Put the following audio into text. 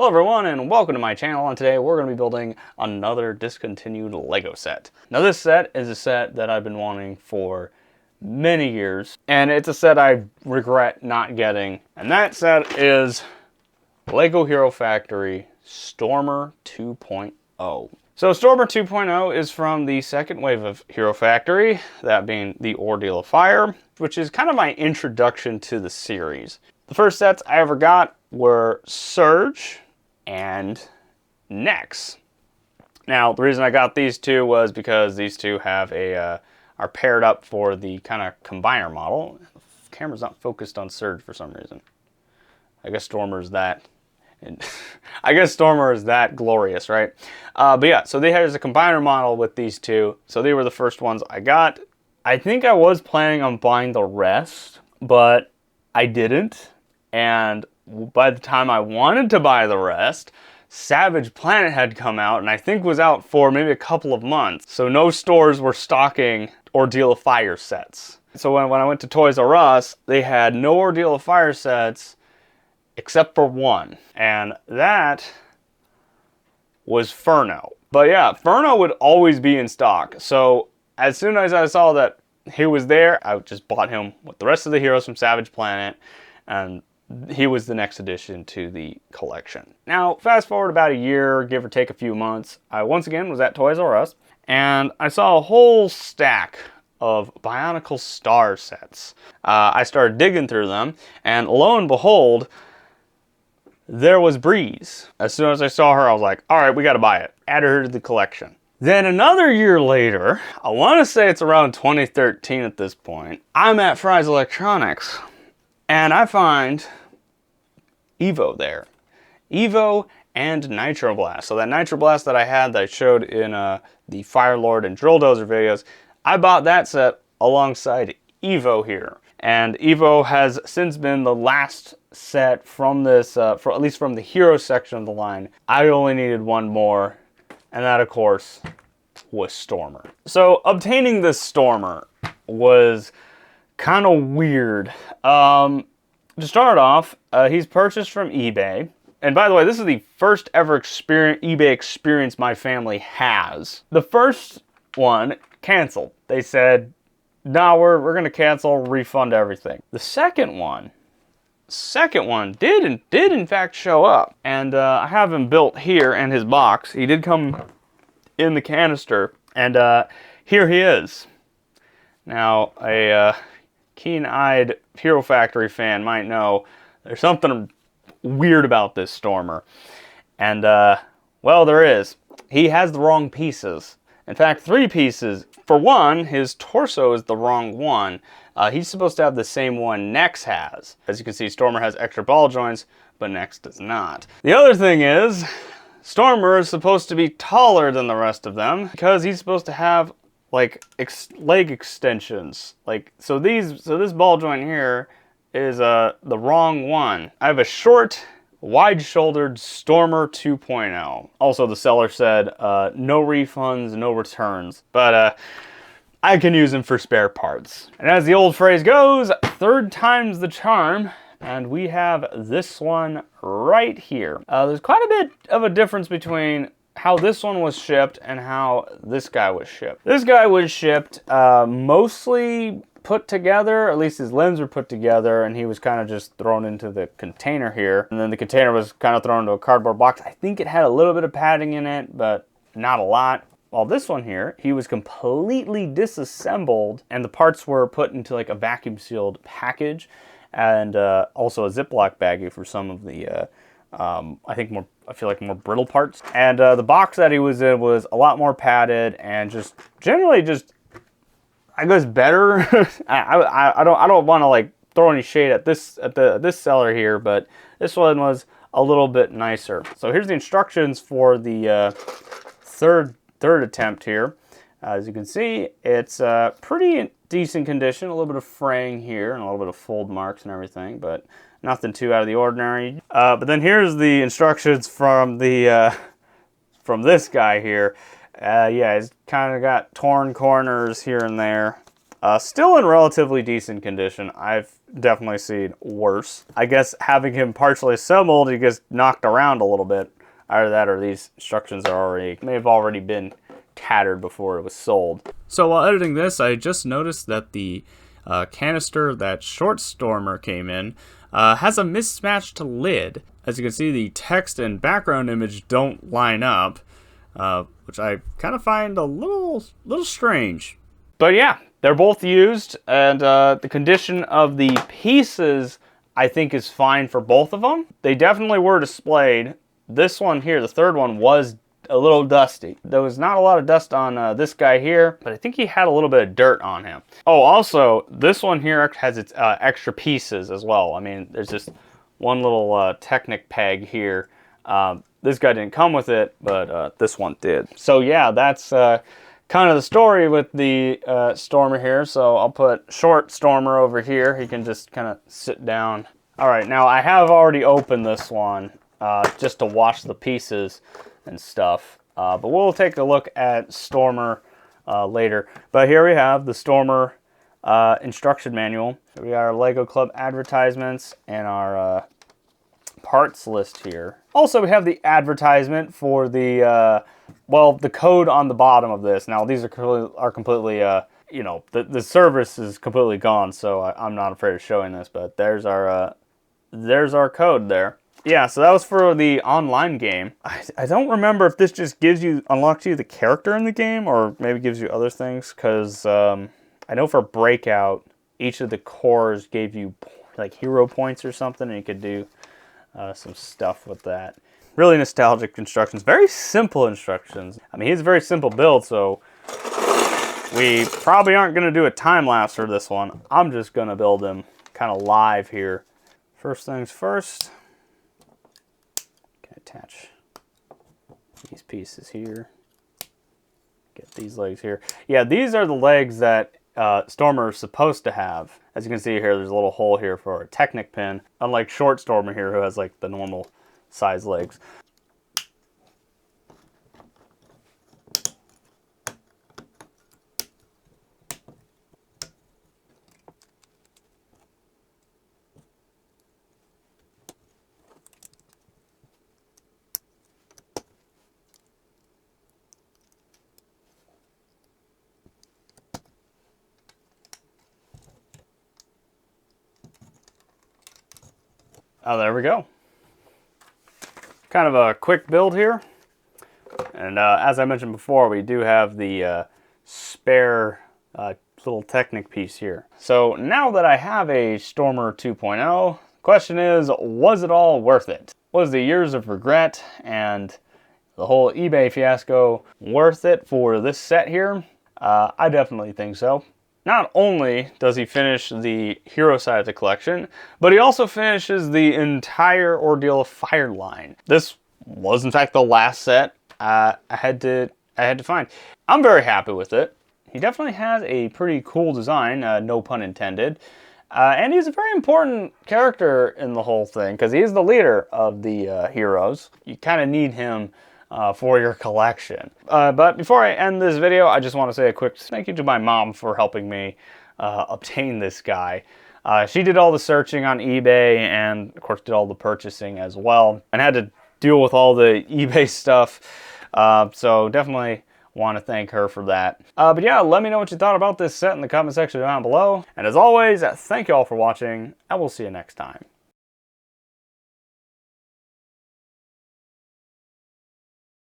Hello everyone and welcome to my channel, and today we're going to be building another discontinued Lego set. Now this set is a set that I've been wanting for many years, and it's a set I regret not getting, and that set is Lego Hero Factory Stormer 2.0. So Stormer 2.0 is from the second wave of Hero Factory, that being the Ordeal of Fire, which is kind of my introduction to the series. The first sets I ever got were Surge and Nex. Now, the reason I got these two was because these two have are paired up for the kind of combiner model. The camera's not focused on Surge for some reason. I guess Stormer is that glorious, right? But yeah, so they had a combiner model with these two. So they were the first ones I got. I think I was planning on buying the rest, but I didn't. And by the time I wanted to buy the rest, Savage Planet had come out, and I think was out for maybe a couple of months. So no stores were stocking Ordeal of Fire sets. So when I went to Toys R Us, they had no Ordeal of Fire sets except for one. And that was Furno. But yeah, Furno would always be in stock. So as soon as I saw that he was there, I just bought him with the rest of the heroes from Savage Planet, and he was the next addition to the collection. Now, fast forward about a year, give or take a few months, I once again was at Toys R Us, and I saw a whole stack of Bionicle Star sets. I started digging through them, and lo and behold, there was Breeze. As soon as I saw her, I was like, all right, we gotta buy it. Added her to the collection. Then another year later, I wanna say it's around 2013 at this point, I'm at Fry's Electronics, and I find Evo there. Evo and Nitro Blast. So that Nitro Blast that I had that I showed in the Fire Lord and Drill Dozer videos, I bought that set alongside Evo here. And Evo has since been the last set from this, at least from the hero section of the line. I only needed one more, and that of course was Stormer. So obtaining this Stormer was kind of weird. To start off, he's purchased from eBay. And by the way, this is the first ever eBay experience my family has. The first one canceled. They said, no, we're going to cancel, refund everything. The second one did in fact show up. And I have him built here in his box. He did come in the canister. And here he is. Now, a keen-eyed Hero Factory fan might know there's something weird about this Stormer. And, well, there is. He has the wrong pieces. In fact, 3 pieces. For one, his torso is the wrong one. He's supposed to have the same one Nex has. As you can see, Stormer has extra ball joints, but Nex does not. The other thing is, Stormer is supposed to be taller than the rest of them because he's supposed to have like leg extensions. So this ball joint here is the wrong one. I have a short, wide-shouldered Stormer 2.0. Also, the seller said no refunds, no returns, but I can use them for spare parts. And as the old phrase goes, third time's the charm, and we have this one right here. There's quite a bit of a difference between how this one was shipped and how this guy was shipped. This guy was shipped mostly put together, at least his limbs were put together, and he was kind of just thrown into the container here. And then the container was kind of thrown into a cardboard box. I think it had a little bit of padding in it, but not a lot. While this one here, he was completely disassembled, and the parts were put into like a vacuum sealed package, and also a Ziploc baggie for some of the I feel like more brittle parts. And the box that he was in was a lot more padded and just generally just, I guess, better. I don't want to like throw any shade at this seller here, but this one was a little bit nicer. So here's the instructions for the third attempt here. As you can see, it's pretty decent condition. A little bit of fraying here and a little bit of fold marks and everything, but nothing too out of the ordinary. But then here's the instructions from the from this guy here. Yeah, he's kind of got torn corners here and there. Still in relatively decent condition. I've definitely seen worse. I guess having him partially assembled, he gets knocked around a little bit. Either that or these instructions may have already been tattered before it was sold. So while editing this, I just noticed that the canister that Short Stormer came in has a mismatched lid. As you can see, the text and background image don't line up, which I kind of find a little strange. But yeah, they're both used, and the condition of the pieces I think is fine for both of them. They definitely were displayed. This one here, the third one, was a little dusty. There was not a lot of dust on this guy here, but I think he had a little bit of dirt on him. Oh, also, this one here has its extra pieces as well. I mean, there's just one little Technic peg here. This guy didn't come with it, but this one did. So yeah, that's kind of the story with the Stormer here. So I'll put Short Stormer over here. He can just kind of sit down. All right, now I have already opened this one just to wash the pieces and stuff. But we'll take a look at Stormer later. But here we have the Stormer instruction manual. We got our Lego Club advertisements and our parts list here. Also, we have the advertisement for the, well, the code on the bottom of this. Now, these are completely, you know, the service is completely gone, so I'm not afraid of showing this, but there's our code there. Yeah, so that was for the online game. I don't remember if this just unlocks you the character in the game, or maybe gives you other things, because I know for Breakout, each of the cores gave you like hero points or something, and you could do some stuff with that. Really nostalgic instructions, very simple instructions. I mean, he's a very simple build, so we probably aren't going to do a time lapse for this one. I'm just going to build him kind of live here. First things first. Attach these pieces here. Get these legs here. Yeah, these are the legs that Stormer is supposed to have. As you can see here, there's a little hole here for a Technic pin, unlike Short Stormer here, who has like the normal size legs. Oh, there we go. Kind of a quick build here. And as I mentioned before, we do have the spare little Technic piece here. So now that I have a Stormer 2.0, question is, was it all worth it? Was the years of regret and the whole eBay fiasco worth it for this set here? I definitely think so. Not only does he finish the hero side of the collection, but he also finishes the entire Ordeal of Fire line. This was in fact the last set I had to find. I'm very happy with it. He definitely has a pretty cool design, no pun intended. And he's a very important character in the whole thing, because he's the leader of the heroes. You kind of need him for your collection. But before I end this video, I just want to say a quick thank you to my mom for helping me obtain this guy. She did all the searching on eBay and, of course, did all the purchasing as well, and had to deal with all the eBay stuff. So definitely want to thank her for that. But yeah, let me know what you thought about this set in the comment section down below. And as always, thank you all for watching, and we'll see you next time.